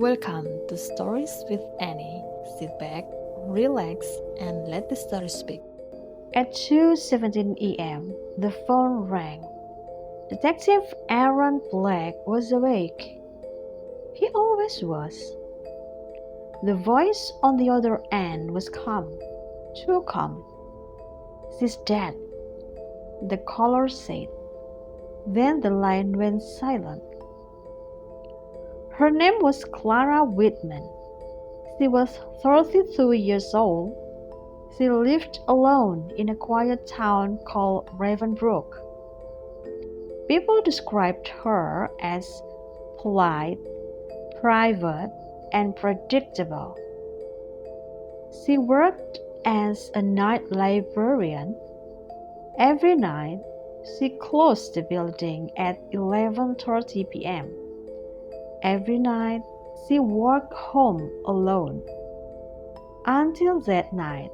Welcome to Stories with Annie. Sit back, relax, and let the story speak. At 2:17 a.m., the phone rang. Detective Aaron Black was awake. He always was. The voice on the other end was calm, too calm. "She's dead," the caller said. Then the line went silent. Her name was Clara Whitman. She was 32 years old. She lived alone in a quiet town called Ravenbrook. People described her as polite, private, and predictable. She worked as a night librarian. Every night, she closed the building at 11:30 p.m. Every night, she walked home alone. Until that night,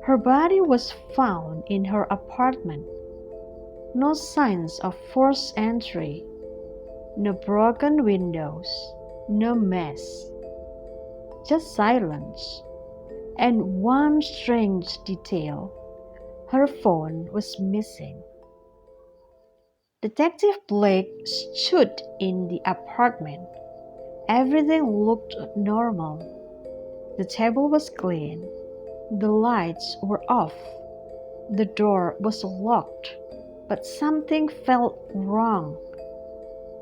her body was found in her apartment. No signs of forced entry, no broken windows, no mess, just silence. And one strange detail: her phone was missing. Detective Blake stood in the apartment. Everything looked normal. The table was clean. The lights were off. The door was locked. But something felt wrong.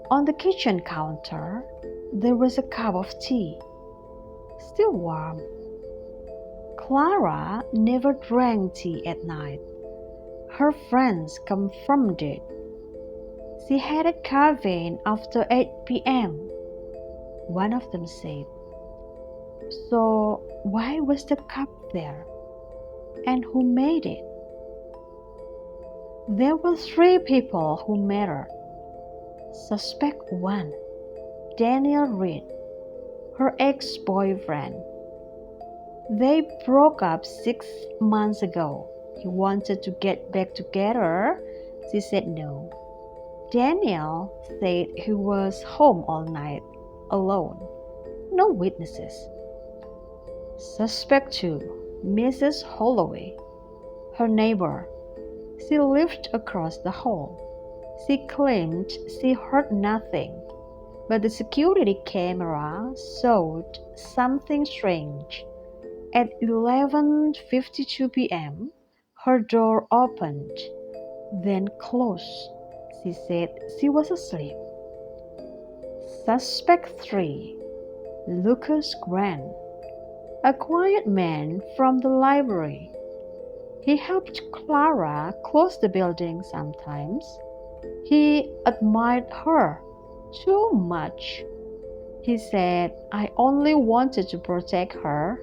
On the kitchen counter, there was a cup of tea, still warm. Clara never drank tea at night. Her friends confirmed it. She had a caffeine after 8 p.m., one of them said. So why was the cup there? And who made it? There were three people who mattered. Suspect 1, Daniel Reed, her ex-boyfriend. They broke up 6 months ago. He wanted to get back together. She said no. Daniel said he was home all night, alone. No witnesses. Suspect 2, Mrs. Holloway, her neighbor. She lived across the hall. She claimed she heard nothing, but the security camera showed something strange. At 11:52 p.m., her door opened, then closed. She said she was asleep. Suspect 3, Lucas Grant, a quiet man from the library. He helped Clara close the building sometimes. He admired her too much. He said, "I only wanted to protect her."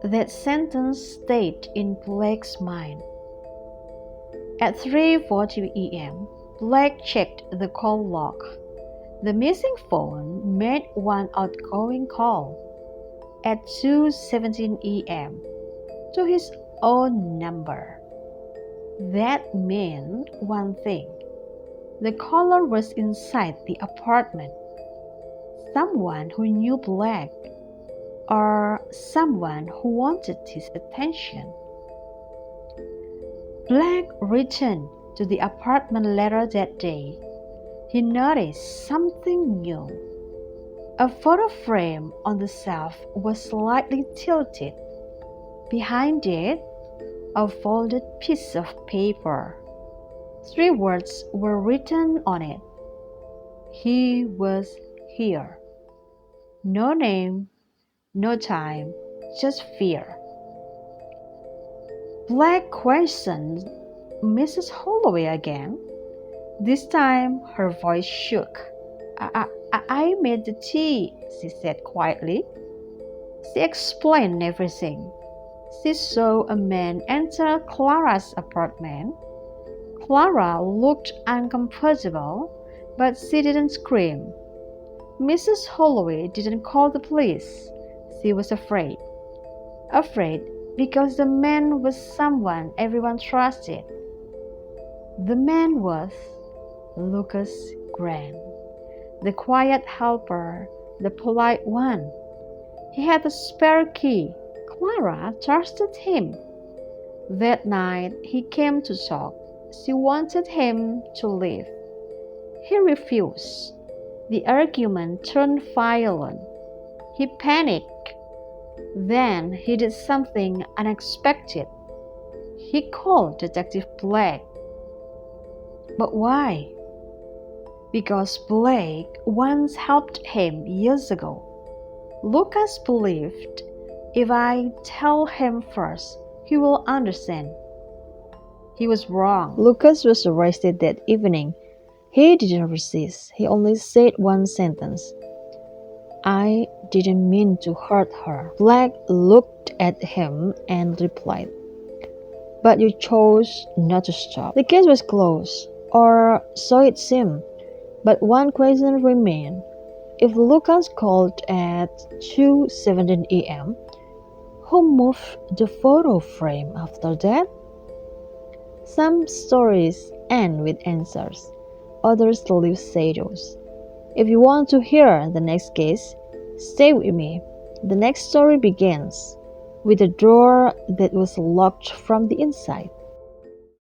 That sentence stayed in Blake's mind. At 3:40 a.m., Blake checked the call log. The missing phone made one outgoing call at 2:17 a.m. to his own number. That meant one thing: the caller was inside the apartment. Someone who knew Black, or someone who wanted his attention. Black returned to the apartment later that day. He noticed something new. A photo frame on the shelf was slightly tilted. Behind it, a folded piece of paper. 3 words were written on it. He was here. No name, no time, just fear. Black questioned Mrs. Holloway again. This time her voice shook. I made the tea," she said quietly. She explained everything. She saw a man enter Clara's apartment. Clara looked uncomfortable, but she didn't scream. Mrs. Holloway didn't call the police. She was afraid. Afraid because the man was someone everyone trusted. The man was Lucas Grant. the quiet helper, the polite one. He had a spare key. Clara trusted him. That night he came to talk. She wanted him to leave. He refused. The argument turned violent. He panicked. Then he did something unexpected. He called Detective Blake. But why? Because Blake once helped him years ago. Lucas believed if I tell him first, he will understand. He was wrong. Lucas was arrested that evening. He didn't resist. He only said one sentence. I didn't mean to hurt her. Blake looked at him and replied, but you chose not to stop. The case was closed, or so it seemed. But one question remained. If Lucas called at 2:17 a.m., who moved the photo frame after that? Some stories end with answers, others leave shadows. If you want to hear the next case, stay with me. The next story begins with a door that was locked from the inside.